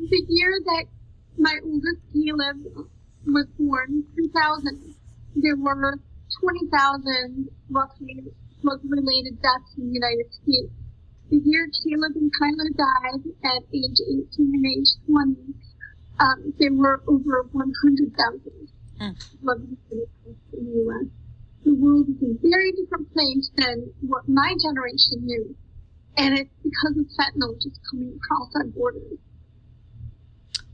the year that my oldest Caleb was born, 2000, there were 20,000 roughly drug-related deaths in the United States. The year Caleb and Kyler died at age 18 and age 20, there were over 100,000 drug-related deaths in the U.S. The world is a very different place than what my generation knew. And it's because of fentanyl just coming across our borders.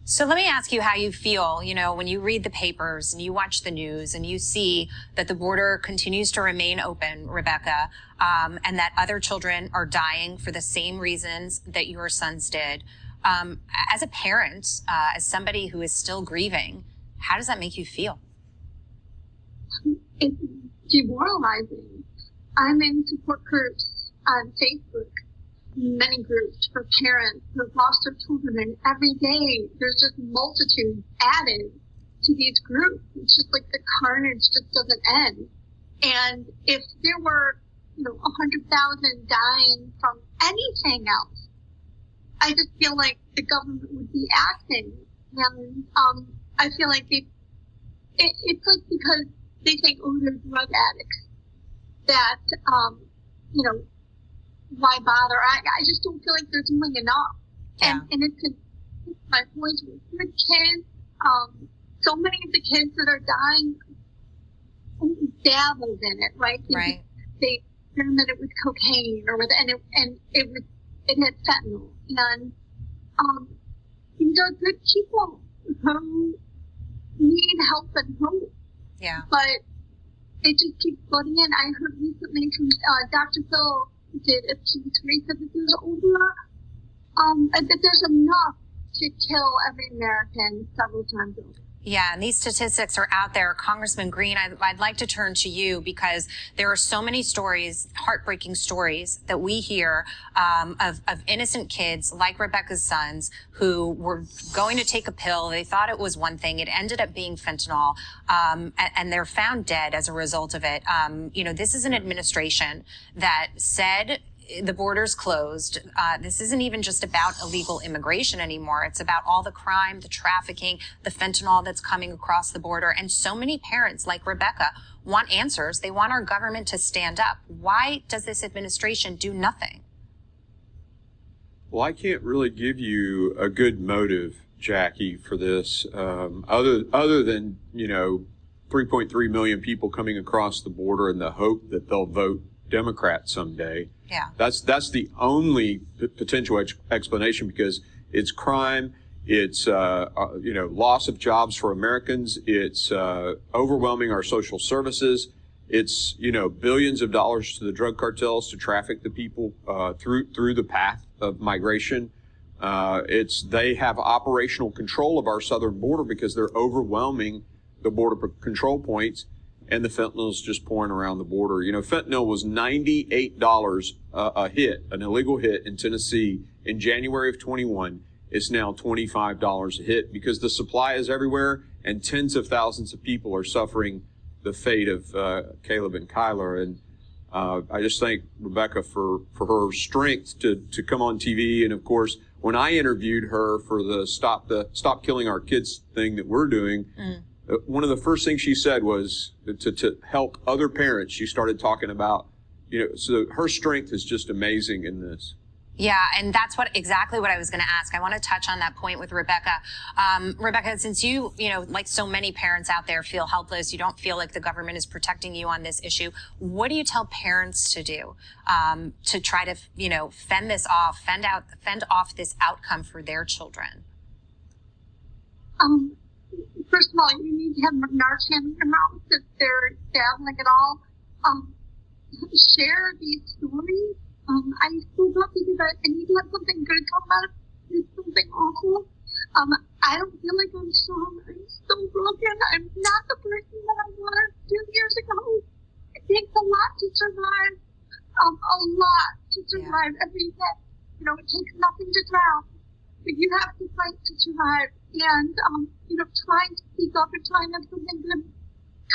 So let me ask you how you feel, when you read the papers and you watch the news and you see that the border continues to remain open, Rebecca, and that other children are dying for the same reasons that your sons did. As a parent, as somebody who is still grieving, how does that make you feel? It's demoralizing. I'm in support groups on Facebook, many groups for parents who have lost their children, and every day there's just multitudes added to these groups. It's just like the carnage just doesn't end. And if there were, 100,000 dying from anything else, I just feel like the government would be acting. And I feel like it's like because they think, oh, they're drug addicts, that, why bother? I just don't feel like they're doing enough. Yeah. And it's my point with the kids. So many of the kids that are dying dabbled in it, right? Right. They experimented with cocaine or with, and it had fentanyl. And, these are good people who need help and hope. Yeah. But it just keeps flooding in. I heard recently from Dr. Phil did a piece where he said that there's that there's enough to kill every American several times over. Yeah, and these statistics are out there. Congressman Green, I'd like to turn to you because there are so many stories, heartbreaking stories that we hear of innocent kids like Rebecca's sons who were going to take a pill. They thought it was one thing. It ended up being fentanyl, and they're found dead as a result of it. This is an administration that said the border's closed. This isn't even just about illegal immigration anymore. It's about all the crime, the trafficking, the fentanyl that's coming across the border. And so many parents like Rebecca want answers. They want our government to stand up. Why does this administration do nothing? Well, I can't really give you a good motive, Jackie, for this, other than, 3.3 million people coming across the border and the hope that they'll vote Democrat someday. Yeah. That's the only potential explanation, because it's crime, it's loss of jobs for Americans, it's overwhelming our social services, it's billions of dollars to the drug cartels to traffic the people through the path of migration. They have operational control of our southern border because they're overwhelming the border control points. And the fentanyl is just pouring around the border. Fentanyl was $98 a hit, an illegal hit in Tennessee in January of 21. It's now $25 a hit because the supply is everywhere and tens of thousands of people are suffering the fate of Caleb and Kyler. And I just thank Rebecca for her strength to come on TV. And of course, when I interviewed her for the Stop Killing Our Kids thing that we're doing, one of the first things she said was to help other parents. She started talking about, so her strength is just amazing in this. Yeah, and that's exactly what I was going to ask. I want to touch on that point with Rebecca. Rebecca, since you like so many parents out there, feel helpless, you don't feel like the government is protecting you on this issue, what do you tell parents to do to try to, fend off this outcome for their children? First of all, you need to have Narcan in your mouth if they're dabbling at all. Share these stories. I spoke up because I need to have something good come out of this, something awful. I don't feel like I'm strong. I'm so broken. I'm not the person that I was 2 years ago. It takes a lot to survive. A lot to survive every day. It takes nothing to drown, but you have to fight to survive. And, trying to speak up and trying to have something good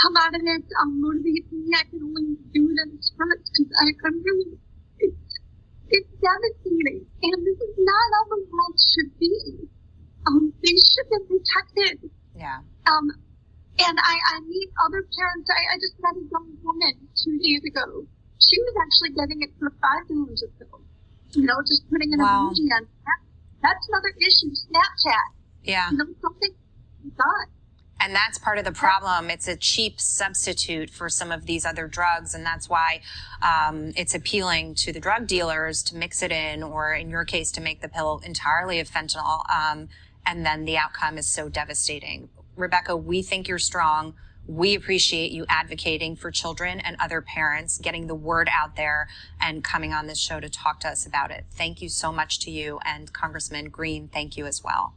come out of it motivates me. I can only do it in spurts because I'm really, it's devastating. And this is not how the world should be. These should have been protected. Yeah. And I meet other parents. I just met a young woman 2 days ago. She was actually getting it for $5 a pill. You know, just putting an emoji on. That's another issue. Snapchat. Yeah. You know, something done. And that's part of the problem. It's a cheap substitute for some of these other drugs. And that's why it's appealing to the drug dealers to mix it in, or in your case, to make the pill entirely of fentanyl. And then the outcome is so devastating. Rebecca, we think you're strong. We appreciate you advocating for children and other parents, getting the word out there, and coming on this show to talk to us about it. Thank you so much to you. And Congressman Green, thank you as well.